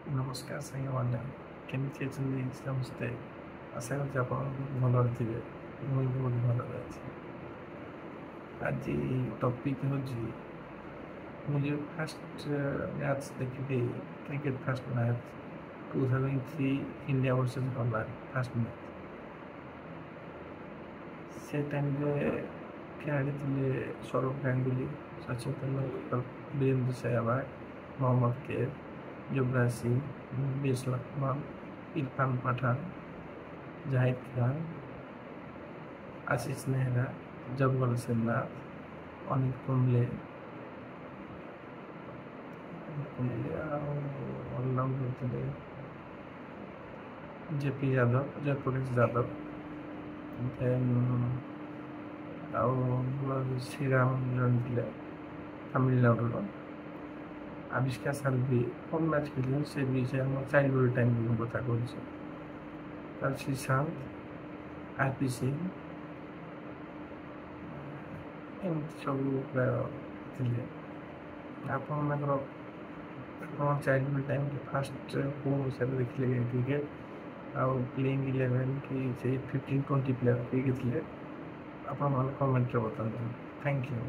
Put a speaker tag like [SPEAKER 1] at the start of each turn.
[SPEAKER 1] ନମସ୍କାର ସାଙ୍ଗମାନେ, କେମିତି ଅଛନ୍ତି ସମସ୍ତେ? ଆଶା କରୁଛି ଆପଣ ଭଲରେ ଥିବେ। ମୁଁ ବି ବହୁତ ଭଲରେ ଅଛି। ଆଜି ଟପିକ୍ ହେଉଛି, ମୁଁ ଯେଉଁ ଫାଷ୍ଟ ମ୍ୟାଚ୍ ଦେଖିଲି, cricket first match 2003 India versus Australia first match. ସେ ଟାଇମ୍ରେ ଖେଳାଳି ସୌରଭ ଗାଙ୍ଗୁଲି, ସଚିନ ତେନ୍ଦୁଲକର, ବୀରେନ୍ଦ୍ର ସେହୱାଗ, मोहम्मद कैफ, युवराज सिंह, बीएस लक्ष्मण, इरफान पठान, जाहिद खान, आशीष नेहरा, जगवल श्रीनाथ, अनिल कुंबले ऑलराउंडर थे जेपी यादव, जयप्रकाश यादव, देन श्रीराम थे तमिलनाडु। आविष्कार साल्वी कम मैच खेल से भी चाइल्डहुड टाइम कथा कह श्रीशांत, आरपी सिंह एमती सब थे। आप चाइल्डहुड टाइम फास्ट कौ हिसाब से देखिए क्रिकेट आउ प्लेइंग 11 कि 15-20 प्लेयर किए आप कमेंट बताते। Thank you.